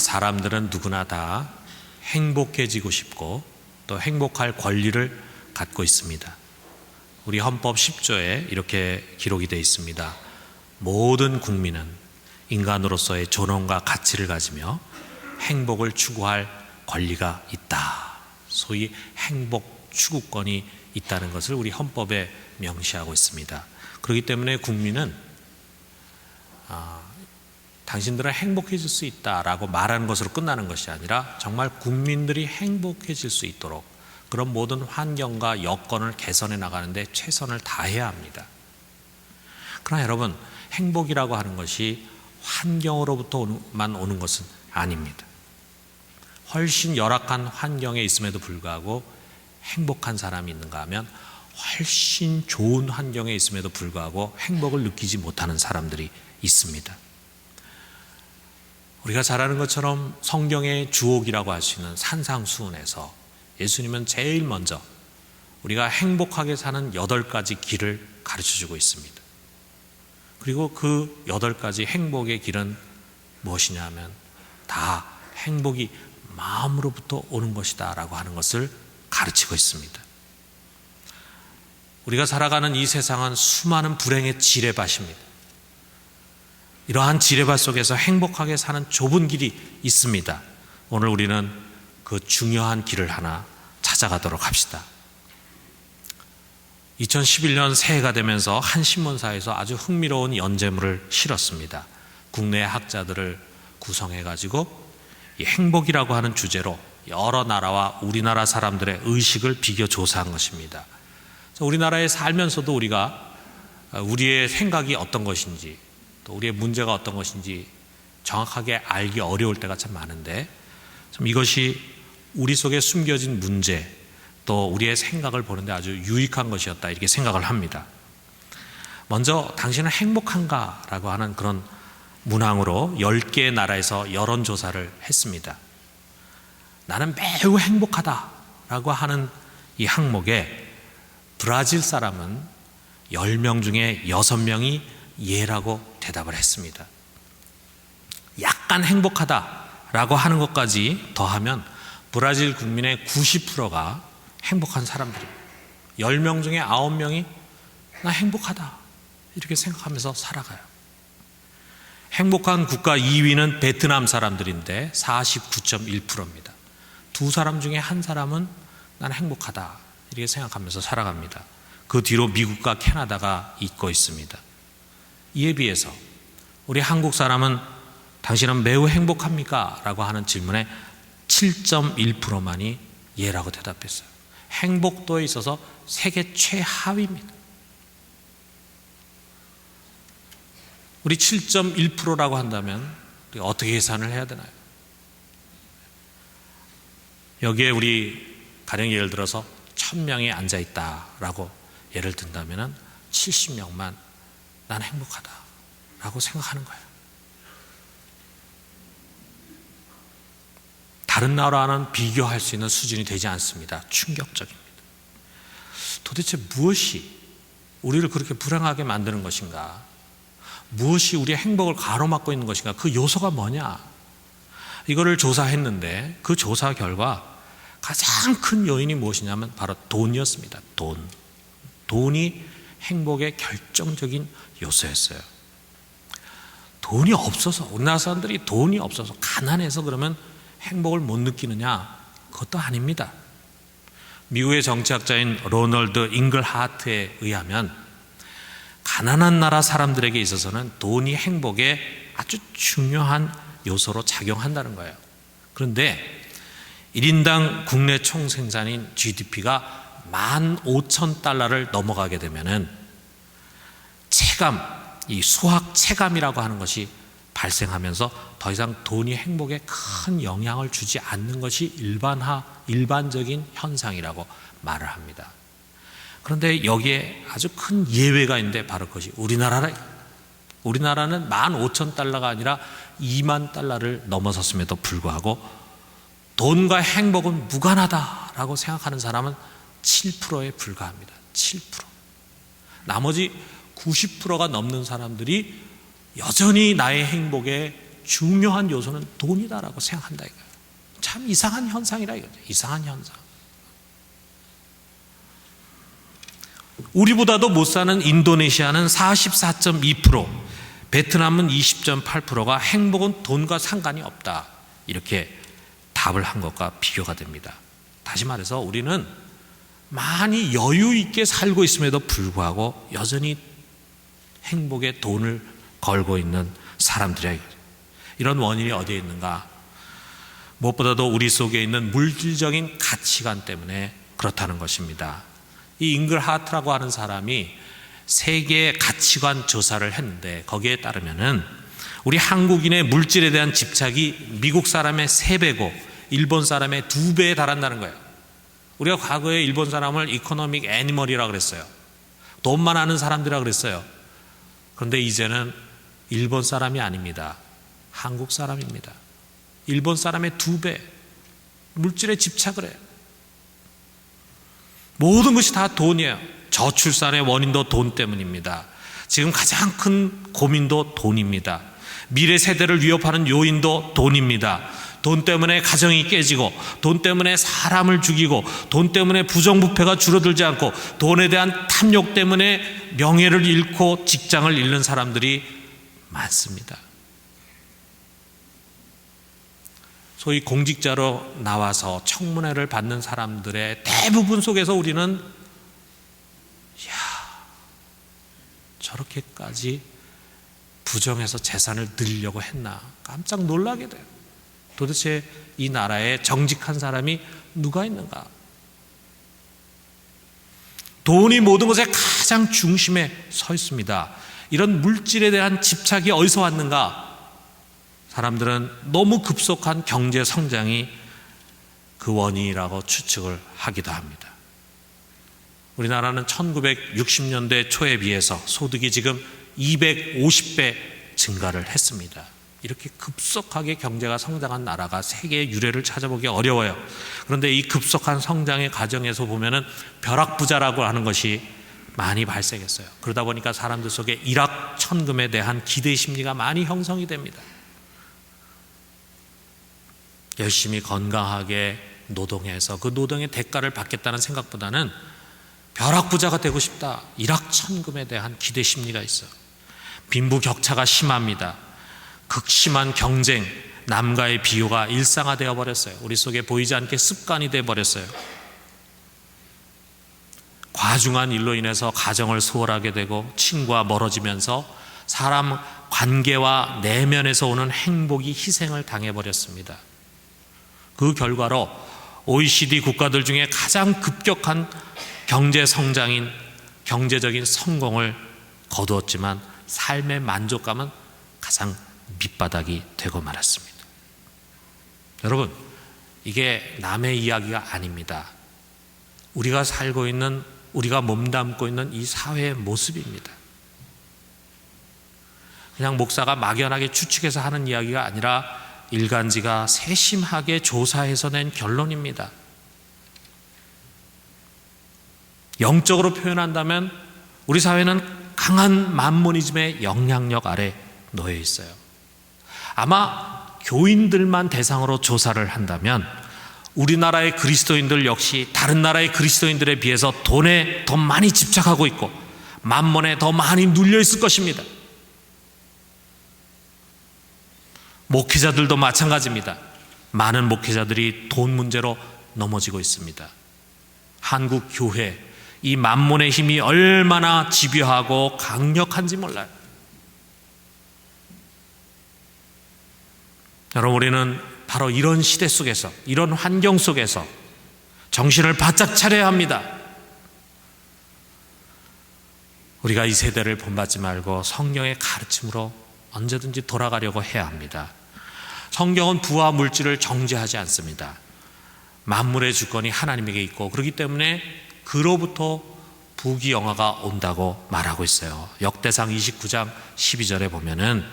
사람들은 누구나 다 행복해지고 싶고 또 행복할 권리를 갖고 있습니다. 우리 헌법 10조에 이렇게 기록이 되어 있습니다. 모든 국민은 인간으로서의 존엄과 가치를 가지며 행복을 추구할 권리가 있다. 소위 행복 추구권이 있다는 것을 우리 헌법에 명시하고 있습니다. 그렇기 때문에 국민은 당신들은 행복해질 수 있다라고 말하는 것으로 끝나는 것이 아니라 정말 국민들이 행복해질 수 있도록 그런 모든 환경과 여건을 개선해 나가는데 최선을 다해야 합니다. 여러분, 행복이라고 하는 것이 환경으로부터만 오는 것은 아닙니다. 훨씬 열악한 환경에 있음에도 불구하고 행복한 사람이 있는가 하면 훨씬 좋은 환경에 있음에도 불구하고 행복을 느끼지 못하는 사람들이 있습니다. 우리가 잘 아는 것처럼 성경의 주옥이라고 할 수 있는 산상수훈에서 예수님은 제일 먼저 우리가 행복하게 사는 8가지 길을 가르쳐주고 있습니다. 그리고 그 8가지 행복의 길은 무엇이냐 하면 다 행복이 마음으로부터 오는 것이다 라고 하는 것을 가르치고 있습니다. 우리가 살아가는 이 세상은 수많은 불행의 지뢰밭입니다. 이러한 지뢰밭 속에서 행복하게 사는 좁은 길이 있습니다. 오늘 우리는 그 중요한 길을 하나 찾아가도록 합시다. 2011년 새해가 되면서 한 신문사에서 아주 흥미로운 연재물을 실었습니다. 국내 학자들을 구성해가지고 이 행복이라고 하는 주제로 여러 나라와 우리나라 사람들의 의식을 비교 조사한 것입니다. 우리나라에 살면서도 우리가 우리의 생각이 어떤 것인지 또 우리의 문제가 어떤 것인지 정확하게 알기 어려울 때가 참 많은데 참 이것이 우리 속에 숨겨진 문제 또 우리의 생각을 보는데 아주 유익한 것이었다 이렇게 생각을 합니다. 먼저 당신은 행복한가? 라고 하는 그런 문항으로 10개의 나라에서 여론조사를 했습니다. 나는 매우 행복하다 라고 하는 이 항목에 브라질 사람은 10명 중에 6명이 예라고 대답을 했습니다. 약간 행복하다라고 하는 것까지 더하면 브라질 국민의 90%가 행복한 사람들입니다. 10명 중에 9명이 나 행복하다 이렇게 생각하면서 살아가요. 행복한 국가 2위는 베트남 사람들인데 49.1%입니다. 두 사람 중에 한 사람은 나는 행복하다 이렇게 생각하면서 살아갑니다. 그 뒤로 미국과 캐나다가 잇고 있습니다. 이에 비해서 우리 한국 사람은 당신은 매우 행복합니까? 라고 하는 질문에 7.1%만이 예라고 대답했어요. 행복도에 있어서 세계 최하위입니다. 우리 7.1%라고 한다면 우리가 어떻게 계산을 해야 되나요? 여기에 우리 가령 예를 들어서 1000명이 앉아있다라고 예를 든다면 70명만 나는 행복하다라고 생각하는 거예요. 다른 나라와는 비교할 수 있는 수준이 되지 않습니다. 충격적입니다. 도대체 무엇이 우리를 그렇게 불행하게 만드는 것인가? 무엇이 우리의 행복을 가로막고 있는 것인가? 그 요소가 뭐냐? 이거를 조사했는데 그 조사 결과 가장 큰 요인이 무엇이냐면 바로 돈이었습니다. 돈이 행복의 결정적인 요소였어요. 돈이 없어서 우리나라 사람들이 돈이 없어서 가난해서 그러면 행복을 못 느끼느냐? 그것도 아닙니다. 미국의 정치학자인 로널드 잉글하트에 의하면 가난한 나라 사람들에게 있어서는 돈이 행복의 아주 중요한 요소로 작용한다는 거예요. 그런데 1인당 국내 총생산인 GDP가 15,000달러를 넘어가게 되면은 이 수학 체감이라고 하는 것이 발생하면서 더 이상 돈이 행복에 큰 영향을 주지 않는 것이 일반적인 현상이라고 말을 합니다. 그런데 여기에 아주 큰 예외가 있는데 바로 그것이 우리나라는 15,000달러가 아니라 2만 달러를 넘어섰음에도 불구하고 돈과 행복은 무관하다라고 생각하는 사람은 7%에 불과합니다. 7%. 나머지 90%가 넘는 사람들이 여전히 나의 행복에 중요한 요소는 돈이다라고 생각한다 이거예요. 참 이상한 현상이라 이거죠. 이상한 현상. 우리보다도 못 사는 인도네시아는 44.2%, 베트남은 20.8%가 행복은 돈과 상관이 없다, 이렇게 답을 한 것과 비교가 됩니다. 다시 말해서 우리는 많이 여유 있게 살고 있음에도 불구하고 여전히 행복에 돈을 걸고 있는 사람들이야. 이런 원인이 어디에 있는가? 무엇보다도 우리 속에 있는 물질적인 가치관 때문에 그렇다는 것입니다. 이 잉글 하트라고 하는 사람이 세계 가치관 조사를 했는데 거기에 따르면은 우리 한국인의 물질에 대한 집착이 미국 사람의 3배고 일본 사람의 2배에 달한다는 거예요. 우리가 과거에 일본 사람을 이코노믹 애니멀이라고 그랬어요. 돈만 아는 사람들이라고 그랬어요. 그런데 이제는 일본 사람이 아닙니다. 한국 사람입니다. 일본 사람의 2배 물질에 집착을 해요. 모든 것이 다 돈이에요. 저출산의 원인도 돈 때문입니다. 지금 가장 큰 고민도 돈입니다. 미래 세대를 위협하는 요인도 돈입니다. 돈 때문에 가정이 깨지고, 돈 때문에 사람을 죽이고, 돈 때문에 부정부패가 줄어들지 않고, 돈에 대한 탐욕 때문에 명예를 잃고 직장을 잃는 사람들이 많습니다. 소위 공직자로 나와서 청문회를 받는 사람들의 대부분 속에서 우리는 저렇게까지 부정해서 재산을 늘리려고 했나 깜짝 놀라게 돼요. 도대체 이 나라에 정직한 사람이 누가 있는가? 돈이 모든 것의 가장 중심에 서 있습니다. 이런 물질에 대한 집착이 어디서 왔는가? 사람들은 너무 급속한 경제 성장이 그 원인이라고 추측을 하기도 합니다. 우리나라는 1960년대 초에 비해서 소득이 지금 250배 증가를 했습니다. 이렇게 급속하게 경제가 성장한 나라가 세계의 유례를 찾아보기 어려워요. 그런데 이 급속한 성장의 과정에서 보면은 벼락부자라고 하는 것이 많이 발생했어요. 그러다 보니까 사람들 속에 일확천금에 대한 기대 심리가 많이 형성이 됩니다. 열심히 건강하게 노동해서 그 노동의 대가를 받겠다는 생각보다는 벼락부자가 되고 싶다, 일확천금에 대한 기대 심리가 있어요. 빈부격차가 심합니다. 극심한 경쟁, 남과의 비교가 일상화되어 버렸어요. 우리 속에 보이지 않게 습관이 되어 버렸어요. 과중한 일로 인해서 가정을 소홀하게 되고 친구와 멀어지면서 사람 관계와 내면에서 오는 행복이 희생을 당해버렸습니다. 그 결과로 OECD 국가들 중에 가장 급격한 경제 성장인 경제적인 성공을 거두었지만 삶의 만족감은 가장 밑바닥이 되고 말았습니다. 여러분, 이게 남의 이야기가 아닙니다. 우리가 살고 있는, 우리가 몸담고 있는 이 사회의 모습입니다. 그냥 목사가 막연하게 추측해서 하는 이야기가 아니라 일간지가 세심하게 조사해서 낸 결론입니다. 영적으로 표현한다면 우리 사회는 강한 만모니즘의 영향력 아래 놓여 있어요. 아마 교인들만 대상으로 조사를 한다면 우리나라의 그리스도인들 역시 다른 나라의 그리스도인들에 비해서 돈에 더 많이 집착하고 있고 만몬에 더 많이 눌려 있을 것입니다. 목회자들도 마찬가지입니다. 많은 목회자들이 돈 문제로 넘어지고 있습니다. 한국 교회, 이 만몬의 힘이 얼마나 집요하고 강력한지 몰라요. 여러분, 우리는 바로 이런 시대 속에서, 이런 환경 속에서 정신을 바짝 차려야 합니다. 우리가 이 세대를 본받지 말고 성령의 가르침으로 언제든지 돌아가려고 해야 합니다. 성경은 부와 물질을 정죄하지 않습니다. 만물의 주권이 하나님에게 있고 그렇기 때문에 그로부터 부귀영화가 온다고 말하고 있어요. 역대상 29장 12절에 보면은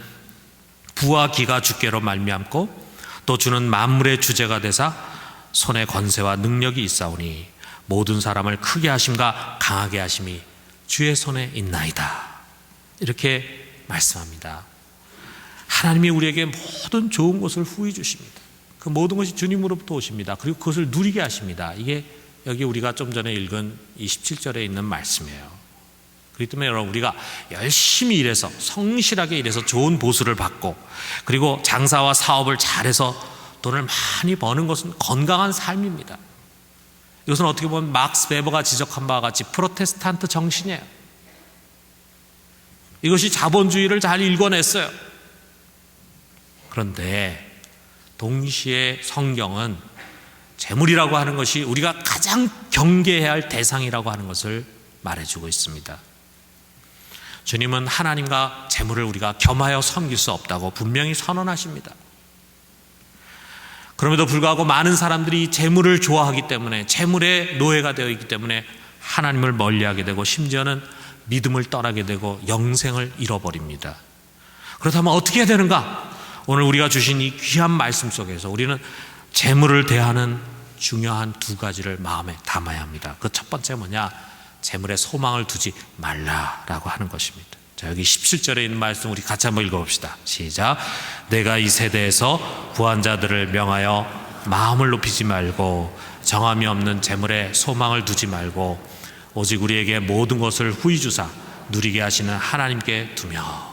부와 기가 주께로 말미암고 또 주는 만물의 주제가 되사 손에 권세와 능력이 있사오니 모든 사람을 크게 하심과 강하게 하심이 주의 손에 있나이다. 이렇게 말씀합니다. 하나님이 우리에게 모든 좋은 것을 후히 주십니다. 그 모든 것이 주님으로부터 오십니다. 그리고 그것을 누리게 하십니다. 이게 여기 우리가 좀 전에 읽은 이 17절에 있는 말씀이에요. 그렇기 때문에 여러분, 우리가 열심히 일해서, 성실하게 일해서 좋은 보수를 받고, 그리고 장사와 사업을 잘해서 돈을 많이 버는 것은 건강한 삶입니다. 이것은 어떻게 보면 막스 베버가 지적한 바와 같이 프로테스탄트 정신이에요. 이것이 자본주의를 잘 일궈냈어요. 그런데 동시에 성경은 재물이라고 하는 것이 우리가 가장 경계해야 할 대상이라고 하는 것을 말해주고 있습니다. 주님은 하나님과 재물을 우리가 겸하여 섬길 수 없다고 분명히 선언하십니다. 그럼에도 불구하고 많은 사람들이 이 재물을 좋아하기 때문에, 재물의 노예가 되어 있기 때문에 하나님을 멀리하게 되고, 심지어는 믿음을 떠나게 되고 영생을 잃어버립니다. 그렇다면 어떻게 해야 되는가? 오늘 우리가 주신 이 귀한 말씀 속에서 우리는 재물을 대하는 중요한 두 가지를 마음에 담아야 합니다. 그 첫 번째 뭐냐? 재물에 소망을 두지 말라라고 하는 것입니다. 자, 여기 17절에 있는 말씀 우리 같이 한번 읽어봅시다. 시작. 내가 이 세대에서 부한 자들을 명하여 마음을 높이지 말고 정함이 없는 재물에 소망을 두지 말고 오직 우리에게 모든 것을 후히 주사 누리게 하시는 하나님께 두며.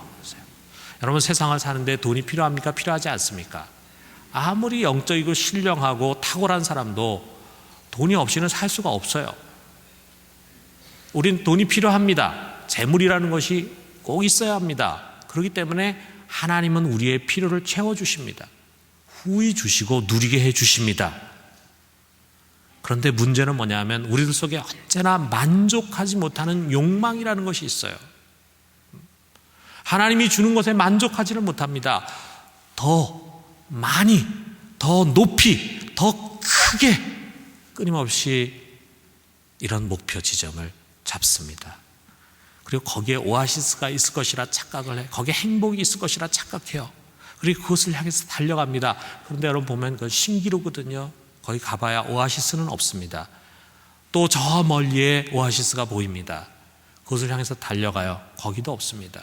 여러분, 세상을 사는데 돈이 필요합니까? 필요하지 않습니까? 아무리 영적이고 신령하고 탁월한 사람도 돈이 없이는 살 수가 없어요. 우린 돈이 필요합니다. 재물이라는 것이 꼭 있어야 합니다. 그렇기 때문에 하나님은 우리의 필요를 채워주십니다. 후히 주시고 누리게 해주십니다. 그런데 문제는 뭐냐면 우리들 속에 언제나 만족하지 못하는 욕망이라는 것이 있어요. 하나님이 주는 것에 만족하지를 못합니다. 더 많이, 더 높이, 더 크게 끊임없이 이런 목표 지점을 잡습니다. 그리고 거기에 오아시스가 있을 것이라 착각을 해. 거기에 행복이 있을 것이라 착각해요. 그리고 그것을 향해서 달려갑니다. 그런데 여러분 보면 그건 신기루거든요. 거기 가봐야 오아시스는 없습니다. 또 저 멀리에 오아시스가 보입니다. 그것을 향해서 달려가요. 거기도 없습니다.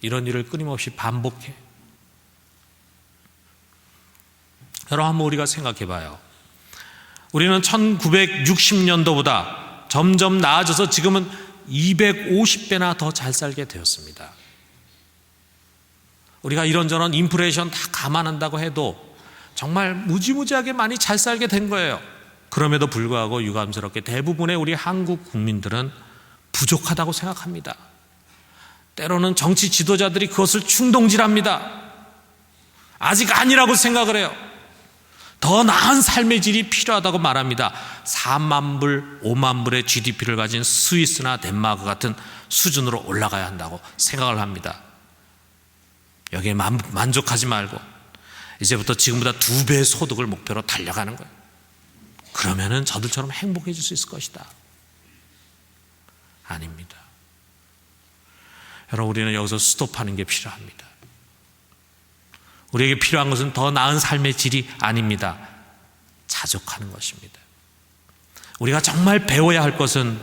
이런 일을 끊임없이 반복해. 여러분, 한번 우리가 생각해 봐요. 우리는 1960년도보다 점점 나아져서 지금은 250배나 더 잘 살게 되었습니다. 우리가 이런저런 인플레이션 다 감안한다고 해도 정말 무지무지하게 많이 잘 살게 된 거예요. 그럼에도 불구하고 유감스럽게 대부분의 우리 한국 국민들은 부족하다고 생각합니다. 때로는 정치 지도자들이 그것을 충동질합니다. 아직 아니라고 생각을 해요. 더 나은 삶의 질이 필요하다고 말합니다. 4만 불, 5만 불의 GDP를 가진 스위스나 덴마크 같은 수준으로 올라가야 한다고 생각을 합니다. 여기에 만족하지 말고 이제부터 지금보다 2배의 소득을 목표로 달려가는 거예요. 그러면은 저들처럼 행복해질 수 있을 것이다. 아닙니다. 여러분, 우리는 여기서 스톱하는 게 필요합니다. 우리에게 필요한 것은 더 나은 삶의 질이 아닙니다. 자족하는 것입니다. 우리가 정말 배워야 할 것은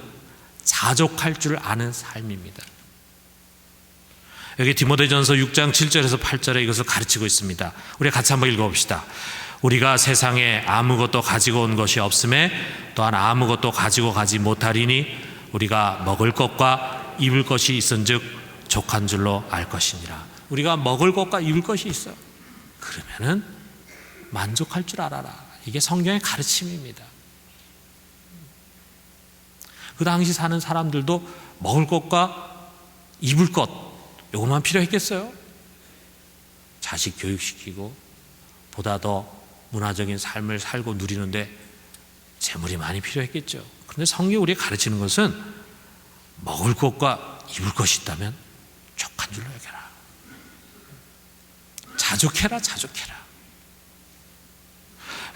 자족할 줄 아는 삶입니다. 여기 디모데전서 6장 7절에서 8절에 이것을 가르치고 있습니다. 우리 같이 한번 읽어봅시다. 우리가 세상에 아무것도 가지고 온 것이 없음에 또한 아무것도 가지고 가지 못하리니 우리가 먹을 것과 입을 것이 있은즉 족한 줄로 알 것이니라. 우리가 먹을 것과 입을 것이 있어요. 그러면은 만족할 줄 알아라. 이게 성경의 가르침입니다. 그 당시 사는 사람들도 먹을 것과 입을 것, 이것만 필요했겠어요? 자식 교육시키고 보다 더 문화적인 삶을 살고 누리는데 재물이 많이 필요했겠죠. 그런데 성경이 우리에게 가르치는 것은 먹을 것과 입을 것이 있다면 족한 줄로 여겨라. 자족해라, 자족해라.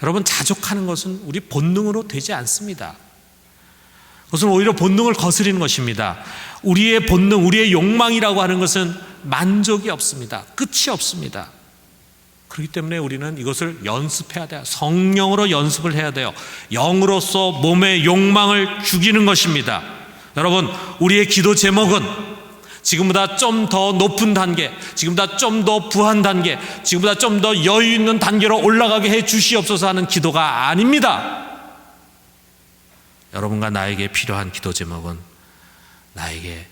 여러분, 자족하는 것은 우리 본능으로 되지 않습니다. 그것은 오히려 본능을 거스리는 것입니다. 우리의 본능, 우리의 욕망이라고 하는 것은 만족이 없습니다. 끝이 없습니다. 그렇기 때문에 우리는 이것을 연습해야 돼요. 성령으로 연습을 해야 돼요. 영으로서 몸의 욕망을 죽이는 것입니다. 여러분, 우리의 기도 제목은 지금보다 좀 더 높은 단계, 지금보다 좀 더 부한 단계, 지금보다 좀 더 여유 있는 단계로 올라가게 해 주시옵소서 하는 기도가 아닙니다. 여러분과 나에게 필요한 기도 제목은 나에게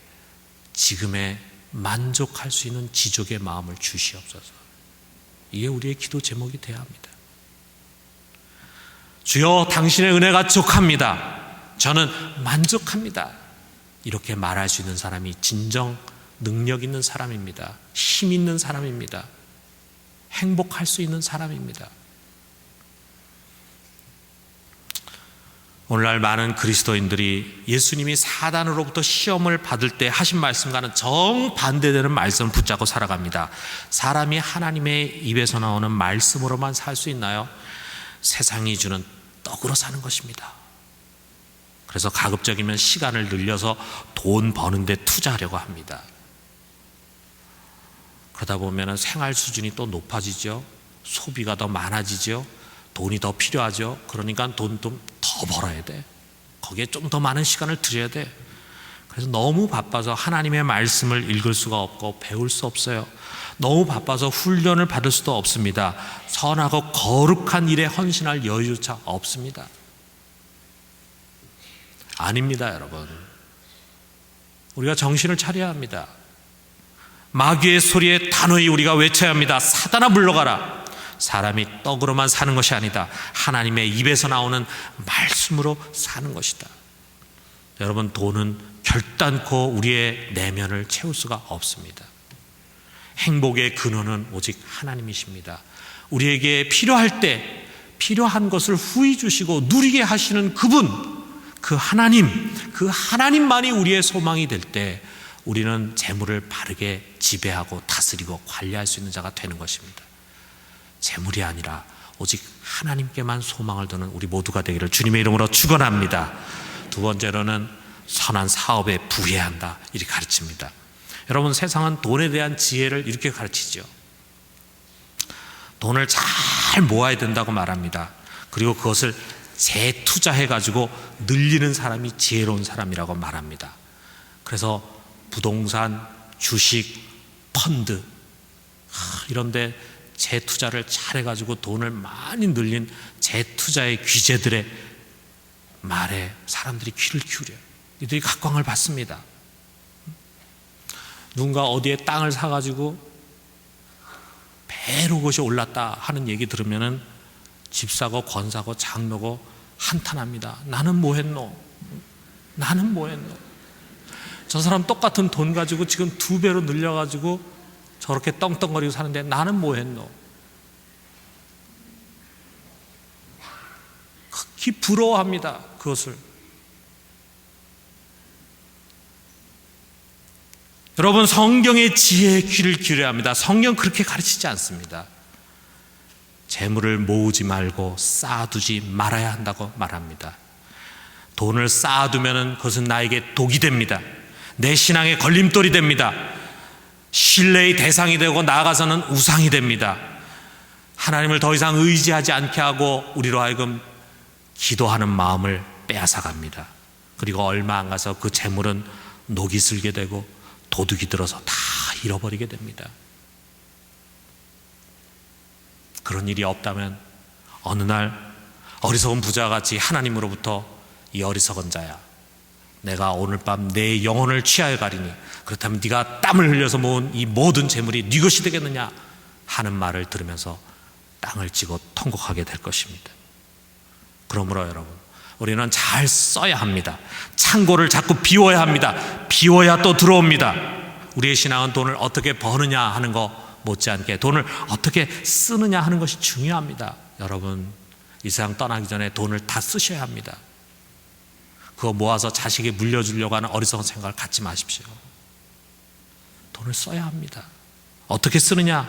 지금에 만족할 수 있는 지족의 마음을 주시옵소서. 이게 우리의 기도 제목이 되어야 합니다. 주여, 당신의 은혜가 족합니다. 저는 만족합니다. 이렇게 말할 수 있는 사람이 진정 능력 있는 사람입니다. 힘 있는 사람입니다. 행복할 수 있는 사람입니다. 오늘날 많은 그리스도인들이 예수님이 사단으로부터 시험을 받을 때 하신 말씀과는 정반대되는 말씀을 붙잡고 살아갑니다. 사람이 하나님의 입에서 나오는 말씀으로만 살 수 있나요? 세상이 주는 떡으로 사는 것입니다. 그래서 가급적이면 시간을 늘려서 돈 버는 데 투자하려고 합니다. 그러다 보면 생활 수준이 또 높아지죠. 소비가 더 많아지죠. 돈이 더 필요하죠. 그러니까 돈 좀 더 벌어야 돼. 거기에 좀 더 많은 시간을 들여야 돼. 그래서 너무 바빠서 하나님의 말씀을 읽을 수가 없고 배울 수 없어요. 너무 바빠서 훈련을 받을 수도 없습니다. 선하고 거룩한 일에 헌신할 여유조차 없습니다. 아닙니다, 여러분. 우리가 정신을 차려야 합니다. 마귀의 소리에 단호히 우리가 외쳐야 합니다. 사단아 물러가라. 사람이 떡으로만 사는 것이 아니다. 하나님의 입에서 나오는 말씀으로 사는 것이다. 여러분, 돈은 결단코 우리의 내면을 채울 수가 없습니다. 행복의 근원은 오직 하나님이십니다. 우리에게 필요할 때 필요한 것을 후히 주시고 누리게 하시는 그분, 그 하나님만이 우리의 소망이 될 때 우리는 재물을 바르게 지배하고 다스리고 관리할 수 있는 자가 되는 것입니다. 재물이 아니라 오직 하나님께만 소망을 두는 우리 모두가 되기를 주님의 이름으로 축원합니다. 두 번째로는 선한 사업에 부해야 한다, 이렇게 가르칩니다. 여러분, 세상은 돈에 대한 지혜를 이렇게 가르치죠. 돈을 잘 모아야 된다고 말합니다. 그리고 그것을 재투자해가지고 늘리는 사람이 지혜로운 사람이라고 말합니다. 그래서 부동산, 주식, 펀드 이런데 재투자를 잘해가지고 돈을 많이 늘린 재투자의 귀재들의 말에 사람들이 귀를 기울여요. 이들이 각광을 받습니다. 누군가 어디에 땅을 사가지고 배로 그것이 올랐다 하는 얘기 들으면은 집사고 권사고 장로고 한탄합니다. 나는 뭐 했노? 나는 뭐 했노? 저 사람 똑같은 돈 가지고 지금 2배로 늘려가지고 저렇게 떵떵거리고 사는데 나는 뭐 했노? 극히 부러워합니다. 그것을. 여러분, 성경의 지혜에 귀를 기울여야 합니다. 성경 그렇게 가르치지 않습니다. 재물을 모으지 말고 쌓아두지 말아야 한다고 말합니다. 돈을 쌓아두면 그것은 나에게 독이 됩니다. 내 신앙의 걸림돌이 됩니다. 신뢰의 대상이 되고 나아가서는 우상이 됩니다. 하나님을 더 이상 의지하지 않게 하고 우리로 하여금 기도하는 마음을 빼앗아갑니다. 그리고 얼마 안 가서 그 재물은 녹이 슬게 되고 도둑이 들어서 다 잃어버리게 됩니다. 그런 일이 없다면 어느 날 어리석은 부자같이 하나님으로부터 이 어리석은 자야, 내가 오늘 밤 내 영혼을 취하여 가리니 그렇다면 네가 땀을 흘려서 모은 이 모든 재물이 네 것이 되겠느냐 하는 말을 들으면서 땅을 찌고 통곡하게 될 것입니다. 그러므로 여러분, 우리는 잘 써야 합니다. 창고를 자꾸 비워야 합니다. 비워야 또 들어옵니다. 우리의 신앙은 돈을 어떻게 버느냐 하는 거 못지않게 돈을 어떻게 쓰느냐 하는 것이 중요합니다. 여러분, 이 세상 떠나기 전에 돈을 다 쓰셔야 합니다. 그거 모아서 자식에게 물려주려고 하는 어리석은 생각을 갖지 마십시오. 돈을 써야 합니다. 어떻게 쓰느냐?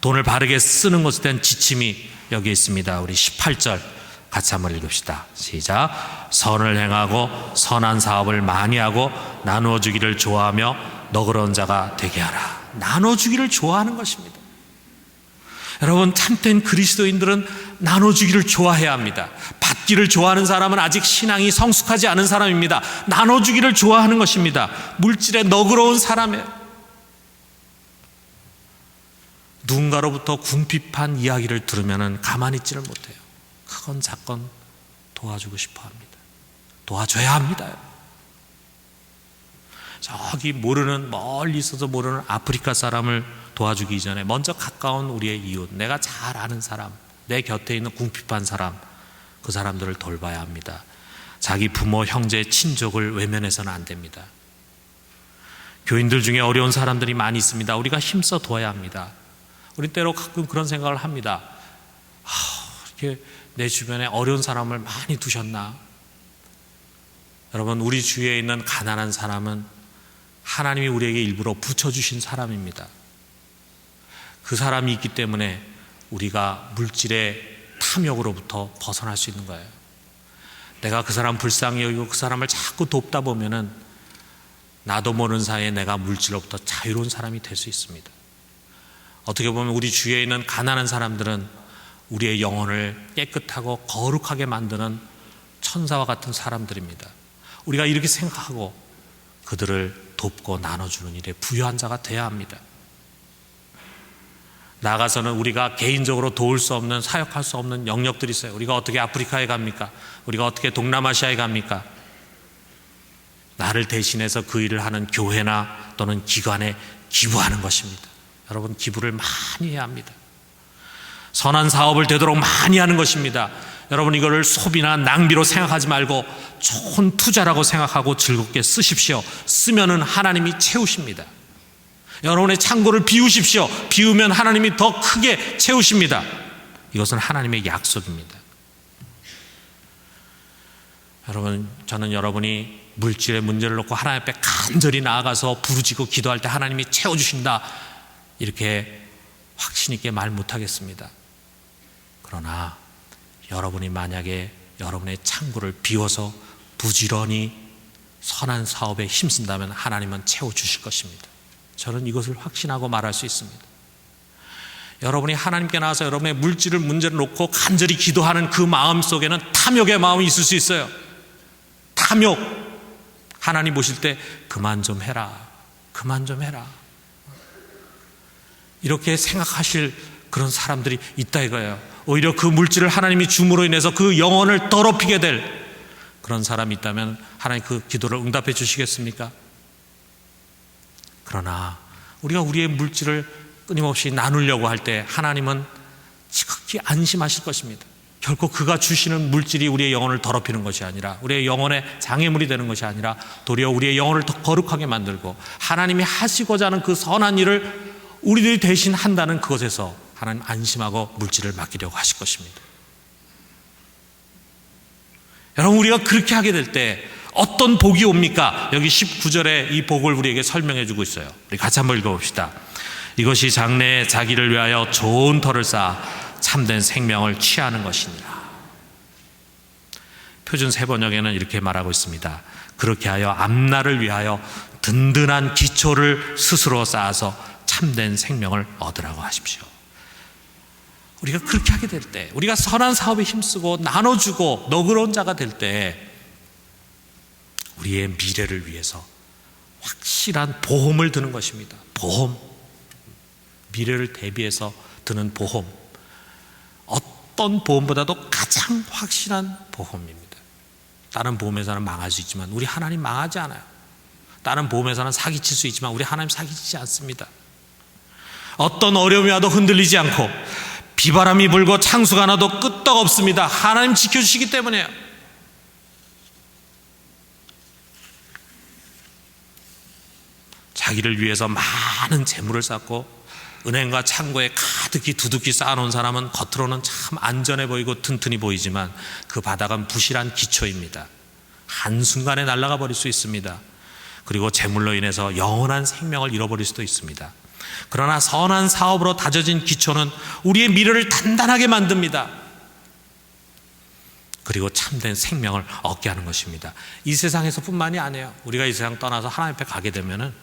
돈을 바르게 쓰는 것에 대한 지침이 여기 있습니다. 우리 18절 같이 한번 읽읍시다. 시작. 선을 행하고 선한 사업을 많이 하고 나누어 주기를 좋아하며 너그러운 자가 되게 하라. 나눠주기를 좋아하는 것입니다. 여러분, 참된 그리스도인들은 나눠주기를 좋아해야 합니다. 받기를 좋아하는 사람은 아직 신앙이 성숙하지 않은 사람입니다. 나눠주기를 좋아하는 것입니다. 물질에 너그러운 사람이에요. 누군가로부터 궁핍한 이야기를 들으면 가만히 있지를 못해요. 크건 작건 도와주고 싶어 합니다. 도와줘야 합니다. 저기 멀리 있어서 모르는 아프리카 사람을 도와주기 전에 먼저 가까운 우리의 이웃, 내가 잘 아는 사람, 내 곁에 있는 궁핍한 사람, 그 사람들을 돌봐야 합니다. 자기 부모, 형제, 친족을 외면해서는 안 됩니다. 교인들 중에 어려운 사람들이 많이 있습니다. 우리가 힘써 도와야 합니다. 우리 때로 가끔 그런 생각을 합니다. 이렇게 내 주변에 어려운 사람을 많이 두셨나? 여러분, 우리 주위에 있는 가난한 사람은 하나님이 우리에게 일부러 붙여주신 사람입니다. 그 사람이 있기 때문에 우리가 물질의 탐욕으로부터 벗어날 수 있는 거예요. 내가 그 사람 불쌍히 여기고 그 사람을 자꾸 돕다 보면은 나도 모르는 사이에 내가 물질로부터 자유로운 사람이 될 수 있습니다. 어떻게 보면 우리 주위에 있는 가난한 사람들은 우리의 영혼을 깨끗하고 거룩하게 만드는 천사와 같은 사람들입니다. 우리가 이렇게 생각하고 그들을 돕고 나눠주는 일에 부유한 자가 돼야 합니다. 나아가서는 우리가 개인적으로 도울 수 없는, 사역할 수 없는 영역들이 있어요. 우리가 어떻게 아프리카에 갑니까? 우리가 어떻게 동남아시아에 갑니까? 나를 대신해서 그 일을 하는 교회나 또는 기관에 기부하는 것입니다. 여러분, 기부를 많이 해야 합니다. 선한 사업을 되도록 많이 하는 것입니다. 여러분, 이거를 소비나 낭비로 생각하지 말고 좋은 투자라고 생각하고 즐겁게 쓰십시오. 쓰면은 하나님이 채우십니다. 여러분의 창고를 비우십시오. 비우면 하나님이 더 크게 채우십니다. 이것은 하나님의 약속입니다. 여러분, 저는 여러분이 물질의 문제를 놓고 하나님 앞에 간절히 나아가서 부르짖고 기도할 때 하나님이 채워주신다, 이렇게 확신 있게 말 못하겠습니다. 그러나 여러분이 만약에 여러분의 창고를 비워서 부지런히 선한 사업에 힘쓴다면 하나님은 채워주실 것입니다. 저는 이것을 확신하고 말할 수 있습니다. 여러분이 하나님께 나와서 여러분의 물질을 문제를 놓고 간절히 기도하는 그 마음 속에는 탐욕의 마음이 있을 수 있어요. 탐욕. 하나님 보실 때 그만 좀 해라, 그만 좀 해라, 이렇게 생각하실 그런 사람들이 있다 이거예요. 오히려 그 물질을 하나님이 줌으로 인해서 그 영혼을 더럽히게 될 그런 사람이 있다면 하나님 그 기도를 응답해 주시겠습니까? 그러나 우리가 우리의 물질을 끊임없이 나누려고 할 때 하나님은 지극히 안심하실 것입니다. 결코 그가 주시는 물질이 우리의 영혼을 더럽히는 것이 아니라, 우리의 영혼의 장애물이 되는 것이 아니라 도리어 우리의 영혼을 더 거룩하게 만들고 하나님이 하시고자 하는 그 선한 일을 우리들이 대신 한다는 그것에서 하나님 안심하고 물질을 맡기려고 하실 것입니다. 여러분, 우리가 그렇게 하게 될 때 어떤 복이 옵니까? 여기 19절에 이 복을 우리에게 설명해 주고 있어요. 우리 같이 한번 읽어봅시다. 이것이 장래에 자기를 위하여 좋은 터를 쌓아 참된 생명을 취하는 것이니라. 표준 세번역에는 이렇게 말하고 있습니다. 그렇게 하여 앞날을 위하여 든든한 기초를 스스로 쌓아서 참된 생명을 얻으라고 하십시오. 우리가 그렇게 하게 될 때, 우리가 선한 사업에 힘쓰고 나눠주고 너그러운 자가 될 때 우리의 미래를 위해서 확실한 보험을 드는 것입니다. 보험. 미래를 대비해서 드는 보험. 어떤 보험보다도 가장 확실한 보험입니다. 다른 보험회사는 망할 수 있지만 우리 하나님 망하지 않아요. 다른 보험회사는 사기칠 수 있지만 우리 하나님 사기치지 않습니다. 어떤 어려움이 와도 흔들리지 않고 비바람이 불고 창수가 나도 끄떡없습니다. 하나님 지켜주시기 때문에요. 자기를 위해서 많은 재물을 쌓고 은행과 창고에 가득히 두둑히 쌓아놓은 사람은 겉으로는 참 안전해 보이고 튼튼히 보이지만 그 바닥은 부실한 기초입니다. 한순간에 날아가 버릴 수 있습니다. 그리고 재물로 인해서 영원한 생명을 잃어버릴 수도 있습니다. 그러나 선한 사업으로 다져진 기초는 우리의 미래를 단단하게 만듭니다. 그리고 참된 생명을 얻게 하는 것입니다. 이 세상에서 뿐만이 아니에요. 우리가 이 세상 떠나서 하나님 앞에 가게 되면은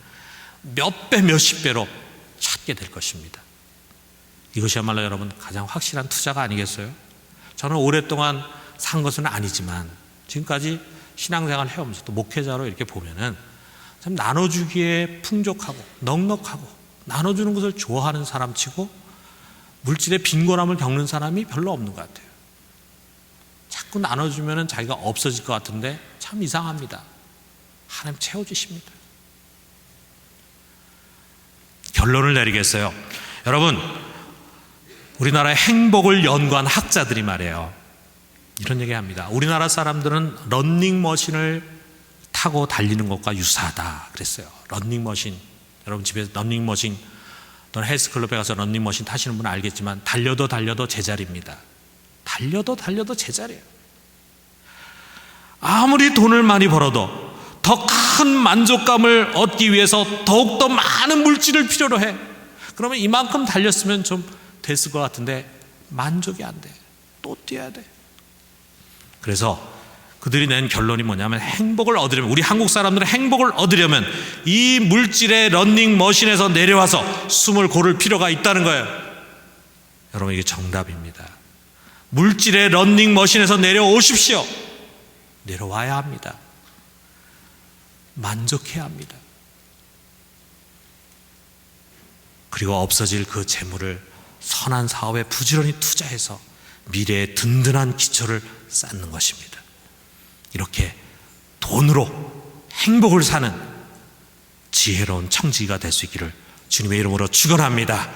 몇 배, 몇십 배로 찾게 될 것입니다. 이것이야말로 여러분 가장 확실한 투자가 아니겠어요? 저는 오랫동안 산 것은 아니지만 지금까지 신앙생활을 해오면서 또 목회자로 이렇게 보면은 참 나눠주기에 풍족하고 넉넉하고 나눠주는 것을 좋아하는 사람치고 물질의 빈곤함을 겪는 사람이 별로 없는 것 같아요. 자꾸 나눠주면 자기가 없어질 것 같은데 참 이상합니다. 하나님 채워주십니다. 결론을 내리겠어요. 여러분, 우리나라의 행복을 연구한 학자들이 말이에요, 이런 얘기합니다. 우리나라 사람들은 러닝머신을 타고 달리는 것과 유사하다 그랬어요. 러닝머신, 여러분 집에서 러닝머신 또는 헬스클럽에 가서 러닝머신 타시는 분은 알겠지만 달려도 제자리입니다. 달려도 제자리예요. 아무리 돈을 많이 벌어도 더 큰 만족감을 얻기 위해서 더욱더 많은 물질을 필요로 해. 그러면 이만큼 달렸으면 좀 됐을 것 같은데 만족이 안 돼. 또 뛰어야 돼. 그래서 그들이 낸 결론이 뭐냐면, 행복을 얻으려면, 우리 한국 사람들은 행복을 얻으려면 이 물질의 러닝머신에서 내려와서 숨을 고를 필요가 있다는 거예요. 여러분, 이게 정답입니다. 물질의 러닝머신에서 내려오십시오. 내려와야 합니다. 만족해야 합니다. 그리고 없어질 그 재물을 선한 사업에 부지런히 투자해서 미래의 든든한 기초를 쌓는 것입니다. 이렇게 돈으로 행복을 사는 지혜로운 청지기가 될 수 있기를 주님의 이름으로 축원합니다.